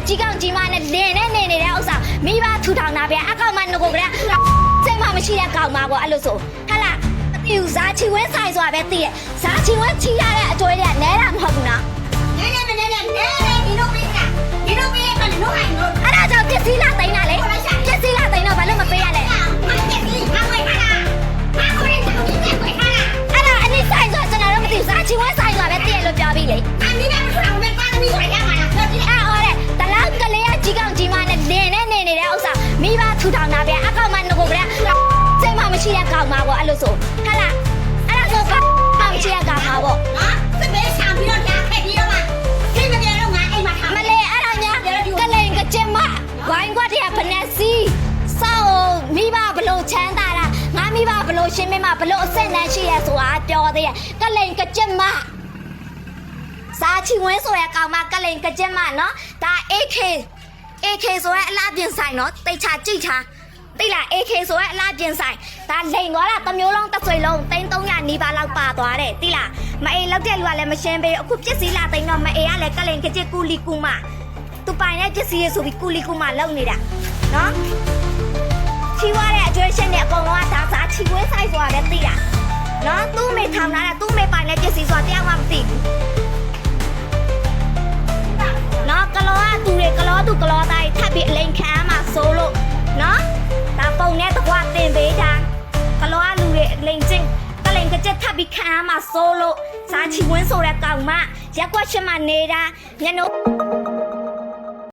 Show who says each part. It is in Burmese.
Speaker 1: ကြီးကောင်ကြီးမနဲ့လင်းနဲ့နေနေတဲ့ဥစ္စာမိဘထူထောင်တာဗျာအကောင်မငကိုကလေးစိတ်မှမရှိတဲ့ကောင်မပေါ့အဲ့လိုဆိုဟလာမသိဘူးဇာချီဝဲဆိုင်ဆိုတာပဲသိရဲ့ဇာချီဝဲချီရတဲ့အကျွေးတွေကနဲတာမဟုတ်ဘူးနော်နဲဒီလိုပေးတာဒီလိုပေးကလည်းလို့ဟိုင်းလို့အဲ့ဒါကြောင့်ပစ္စည်းလာသိမ်းတာလေပစ္စည်းလာသိမ်းတော့ဘာလို့မပေးရလဲမပစ္စည်းမဝယ်ထားတာမခေါ်ရင်တောင်းနေဝယ်ထားတာအဲ့ဒါအနည်းဆိုင်ဆိုကျွန်တော်တို့မသိဘူးဇာချီဝဲဆိုင်ဆိုတာပဲသိရလို့ပြောပြီးလေအနည်းကမထူအောင်ပဲပါသမီးဝယ်ရမှာလားပြောကြည့်အဲ့ဟောတဲ့တလောက်ကလေးကကြီးကောင်ကြီးမနဲ့လင်းနဲ့နေနေတဲ့ဥစ္စာမိဘထူထောင်တာဗျာအကောင်မငကိုကလေးစိတ်မှမရှိတဲ့ကောင်မပေါ့အဲ့လိုဆိုဟလာအဲ့ဒါဆိုကမရှိတဲ့ကောင်မပေါ့နော်စပယ်ဆောင်ပြီးတော့ညာဖက်ပြီးတော့မှခိမပြေတော့ငါအိမ်မှာထားမလဲအဲ့ဒါညာကလိန်ကကျမဝိုင်းကွက်တည်းဖနက်စီစောက်မိဘဘလို့ချမ်းသာတာငါမိဘဘလို့ရှင်းမဘလို့အဆက်နှမ်းရှိရဆိုတာပြောသေးရကလိန်ကကျမစားချီဝင်းဆိုရကောင်မကလိန်ကကျမနော်ဒါ AK ဆိုရဲအလားပြင်ဆိုင်နော်တိတ်ချကြည့်ချာသိလား AK ဆိုရဲအလားပြင်ဆိုင်ဒါလိန်သွားတာတစ်မျိုးလုံးတစ်ဆွေလုံး300နီးပါးလောက်ပါသွားတယ်သိလားမအေးလောက်တဲ့လူကလည်းမရှင်းပေးအခုပစ္စည်းလာသိမ်းတော့မအေးကလည်းကလိန်ကကြစ်ကူလီကူမသူပိုင်တဲ့ပစ္စည်းရဆိုပြီးကူလီကူမလောက်နေတာနော်ချီဝါတဲ့အကျွေးရှင်းတဲ့အကုန်လုံးကဒါစားချီဝဲဆိုင်ဆိုတာပဲသိလားနော်သူ့မေထောင်လာတာသူ့မေပိုင်တဲ့ပစ္စည်းဆိုတာတရားမှမသိဘူးနော်ကလောကသူတွေကလောသူကလောတိုင်းထပ်ပြီးအလိန်ခံမှာစိုးလို့နော်ဒါပုံနဲ့တကွာတင်ပေးတာကလောကလူတွေအလိန်ချင်းကလိန်ကကြက်ထပ်ပြီးခံမှာစိုးလို့စားချီဝင်းဆိုတဲ့ကောင်မရက်ကွက်ရှင်မနေတာညနိုး